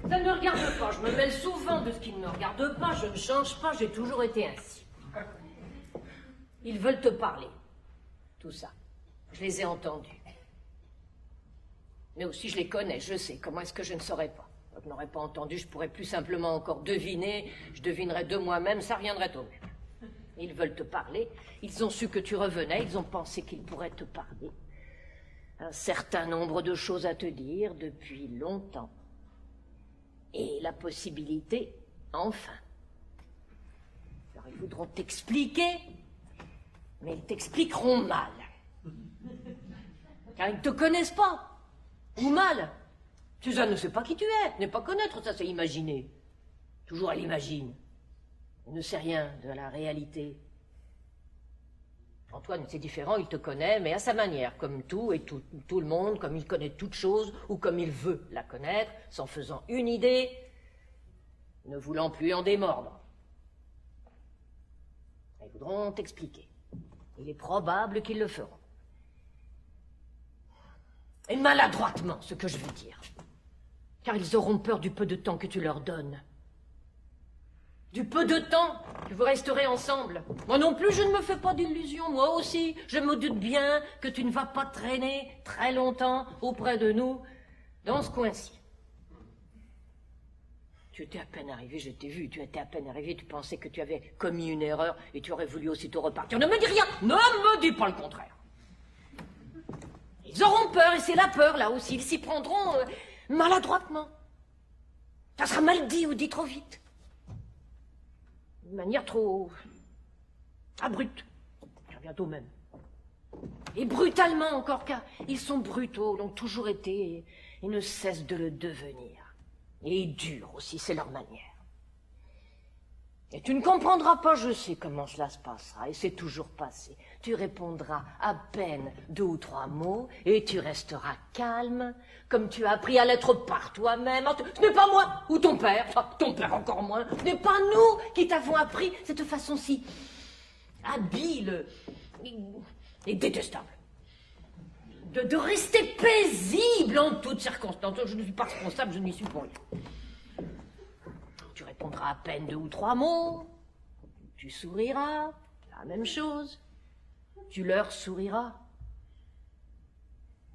Ça ne me regarde pas, je me mêle souvent de ce qui ne me regarde pas, je ne change pas, j'ai toujours été ainsi. Ils veulent te parler, tout ça. Je les ai entendus. Mais aussi je les connais, je sais, comment est-ce que je ne saurais pas. Quand je n'aurais pas entendu, je pourrais plus simplement encore deviner, je devinerais de moi-même, ça reviendrait au même. Ils veulent te parler, ils ont su que tu revenais, ils ont pensé qu'ils pourraient te parler. Un certain nombre de choses à te dire depuis longtemps. Et la possibilité, enfin. Alors ils voudront t'expliquer, mais ils t'expliqueront mal. Car ils ne te connaissent pas. Ou mal. Suzanne ne sait pas qui tu es, n'est pas connaître, ça c'est imaginer. Toujours elle imagine. Elle ne sait rien de la réalité. Antoine, c'est différent, il te connaît, mais à sa manière, comme tout et tout le monde, comme il connaît toute chose, ou comme il veut la connaître, s'en faisant une idée, ne voulant plus en démordre. Ils voudront t'expliquer. Il est probable qu'ils le feront. Et maladroitement, ce que je veux dire. Car ils auront peur du peu de temps que tu leur donnes. Du peu de temps que vous resterez ensemble. Moi non plus, je ne me fais pas d'illusions. Moi aussi, je me doute bien que tu ne vas pas traîner très longtemps auprès de nous dans ce coin-ci. Tu étais à peine arrivé, je t'ai vu, tu étais à peine arrivé, tu pensais que tu avais commis une erreur et tu aurais voulu aussitôt repartir. Ne me dis rien, ne me dis pas le contraire. Ils auront peur, et c'est la peur, là aussi. Ils s'y prendront maladroitement. Ça sera mal dit ou dit trop vite. D'une manière trop abrupte. Ça revient au même. Et brutalement encore, car ils sont brutaux, l'ont toujours été, et ne cessent de le devenir. Et durs aussi, c'est leur manière. Et tu ne comprendras pas, je sais comment cela se passera, et c'est toujours passé. Tu répondras à peine 2 ou 3 mots, et tu resteras calme, comme tu as appris à l'être par toi-même. Ce n'est pas moi, ou ton père encore moins, ce n'est pas nous qui t'avons appris cette façon si habile et détestable. De rester paisible en toutes circonstances. Je ne suis pas responsable, je n'y suis pour rien. Tu répondras à peine 2 ou 3 mots, tu souriras, la même chose, tu leur souriras.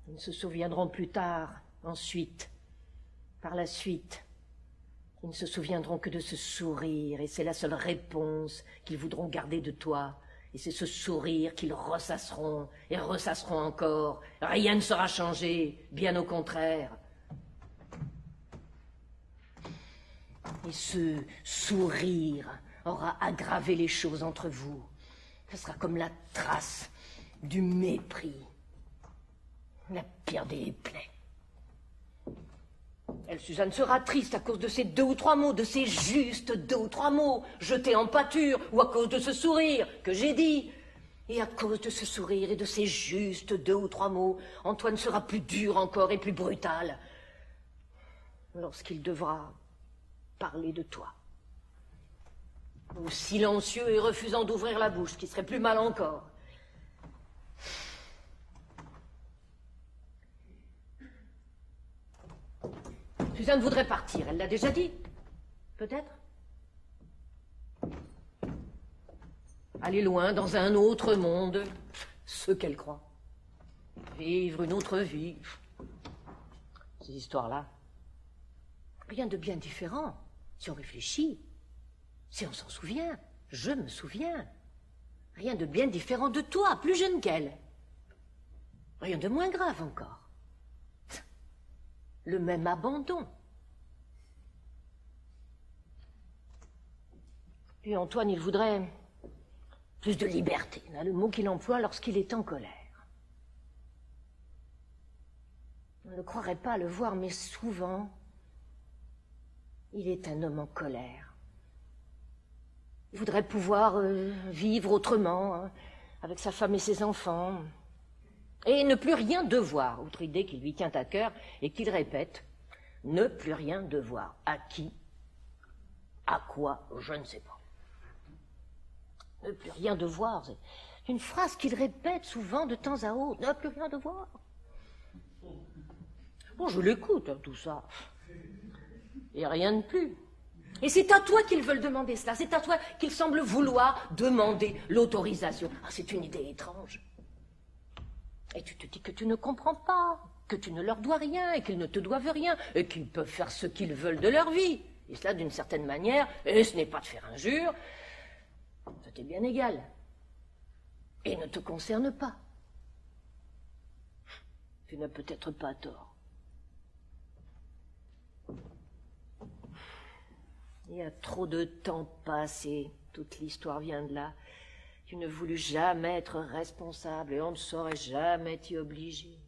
Ils se souviendront plus tard, ensuite, par la suite. Ils ne se souviendront que de ce sourire, et c'est la seule réponse qu'ils voudront garder de toi. Et c'est ce sourire qu'ils ressasseront, et ressasseront encore. Rien ne sera changé, bien au contraire. Et ce sourire aura aggravé les choses entre vous. Ce sera comme la trace du mépris. La pire des plaies. Elle, Suzanne, sera triste à cause de ces 2 ou 3 mots, de ces justes 2 ou 3 mots, jetés en pâture, ou à cause de ce sourire que j'ai dit. Et à cause de ce sourire et de ces justes 2 ou 3 mots, Antoine sera plus dur encore et plus brutal lorsqu'il devra parler de toi. Ou silencieux et refusant d'ouvrir la bouche, ce qui serait plus mal encore. Suzanne voudrait partir, elle l'a déjà dit. Peut-être. Aller loin, dans un autre monde, ce qu'elle croit. Vivre une autre vie. Ces histoires-là. Rien de bien différent, si on réfléchit. Si on s'en souvient, je me souviens. Rien de bien différent de toi, plus jeune qu'elle. Rien de moins grave encore. Le même abandon. Puis Antoine, il voudrait plus de liberté, là, le mot qu'il emploie lorsqu'il est en colère. On ne croirait pas le voir, mais souvent, il est un homme en colère. Il voudrait pouvoir vivre autrement, hein, avec sa femme et ses enfants, et ne plus rien devoir, autre idée qui lui tient à cœur et qu'il répète, ne plus rien devoir. À qui? À quoi? Je ne sais pas. Ne plus rien devoir, c'est une phrase qu'il répète souvent de temps à autre, ne plus rien devoir. Bon, je l'écoute, hein, tout ça. Et rien de plus. Et c'est à toi qu'ils veulent demander cela, c'est à toi qu'ils semblent vouloir demander l'autorisation. Ah, c'est une idée étrange. Et tu te dis que tu ne comprends pas, que tu ne leur dois rien, et qu'ils ne te doivent rien, et qu'ils peuvent faire ce qu'ils veulent de leur vie. Et cela d'une certaine manière, et ce n'est pas de faire injure, ça t'est bien égal. Et ne te concerne pas. Tu n'as peut-être pas tort. Il y a trop de temps passé, toute l'histoire vient de là. Tu ne voulus jamais être responsable et on ne saurait jamais t'y obliger.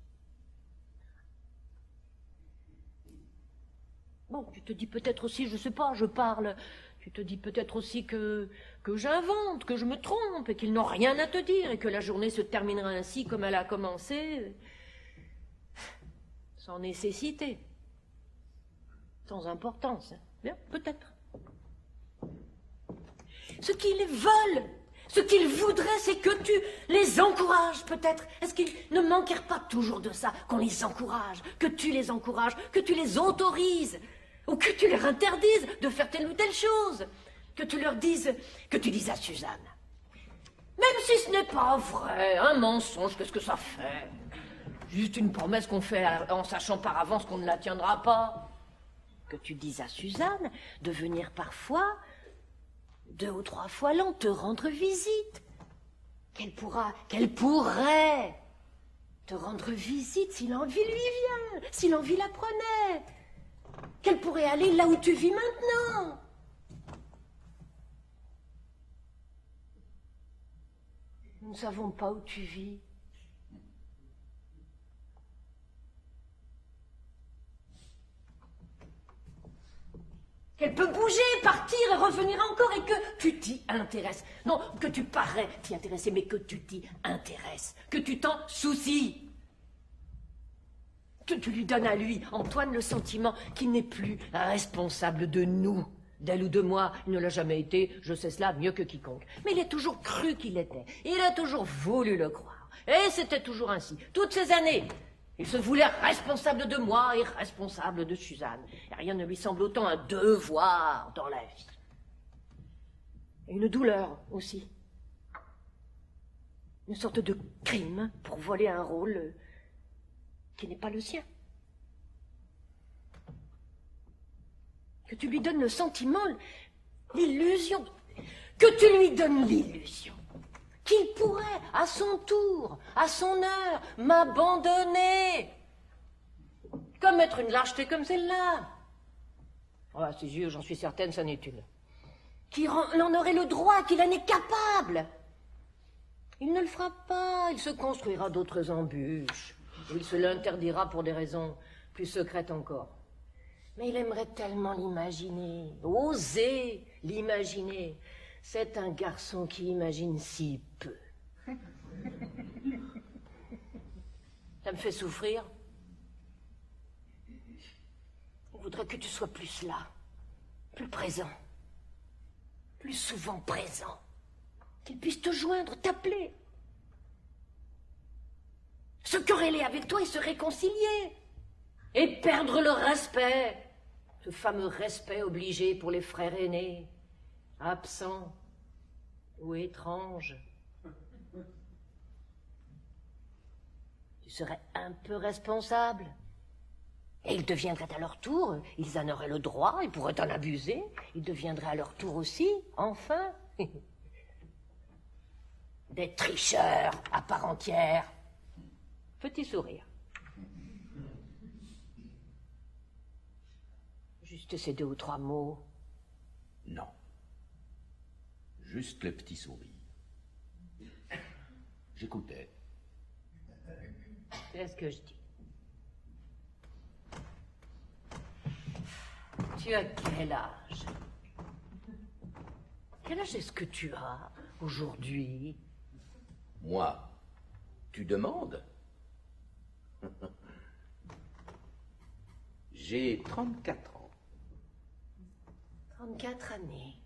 Bon, tu te dis peut-être aussi, je sais pas, je parle, tu te dis peut-être aussi que j'invente, que je me trompe et qu'ils n'ont rien à te dire et que la journée se terminera ainsi comme elle a commencé, sans nécessité, sans importance. Bien, peut-être. Ce qu'ils veulent, ce qu'ils voudraient, c'est que tu les encourages, peut-être. Est-ce qu'ils ne manquèrent pas toujours de ça, qu'on les encourage, que tu les encourages, que tu les autorises, ou que tu leur interdises de faire telle ou telle chose, que tu leur dises, que tu dises à Suzanne. Même si ce n'est pas vrai, un mensonge, qu'est-ce que ça fait? Juste une promesse qu'on fait en sachant par avance qu'on ne la tiendra pas. Que tu dises à Suzanne de venir parfois, 2 ou 3 fois l'an, te rendre visite. Qu'elle pourrait te rendre visite si l'envie lui vient, si l'envie la prenait. Qu'elle pourrait aller là où tu vis maintenant. Nous ne savons pas où tu vis. Qu'elle peut bouger, partir et revenir encore et que tu t'y intéresses. Non, que tu parais t'y intéresser, mais que tu t'y intéresses. Que tu t'en soucies. Que tu lui donnes à lui, Antoine, le sentiment qu'il n'est plus responsable de nous, d'elle ou de moi. Il ne l'a jamais été, je sais cela mieux que quiconque. Mais il a toujours cru qu'il l'était. Il a toujours voulu le croire. Et c'était toujours ainsi. Toutes ces années, il se voulait responsable de moi et responsable de Suzanne. Et rien ne lui semble autant un devoir dans la vie. Et une douleur aussi. Une sorte de crime pour voler un rôle qui n'est pas le sien. Que tu lui donnes le sentiment, l'illusion, que tu lui donnes l'illusion qu'il pourrait, à son tour, à son heure, m'abandonner. Commettre une lâcheté comme celle-là. Ah, ses yeux, j'en suis certaine, ça n'est une. Qu'il en aurait le droit, qu'il en est capable. Il ne le fera pas, il se construira d'autres embûches. Ou il se l'interdira pour des raisons plus secrètes encore. Mais il aimerait tellement l'imaginer, oser l'imaginer. C'est un garçon qui imagine si peu. Ça me fait souffrir. Il voudrait que tu sois plus là, plus présent, plus souvent présent. Qu'il puisse te joindre, t'appeler. Se quereller avec toi et se réconcilier. Et perdre le respect. Ce fameux respect obligé pour les frères aînés, absents ou étranges. Tu serais un peu responsable. Et ils deviendraient à leur tour, ils en auraient le droit, ils pourraient en abuser, ils deviendraient à leur tour aussi, enfin, des tricheurs à part entière. Petit sourire. Juste ces 2 ou 3 mots. Non. Juste le petit sourire. J'écoutais. C'est ce que je dis. Tu as quel âge? Quel âge est-ce que tu as aujourd'hui? Moi, tu demandes? J'ai 34 ans. 34 années.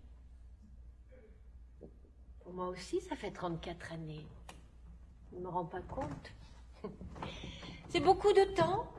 Pour moi aussi, ça fait 34 années. Je ne me rends pas compte. C'est beaucoup de temps.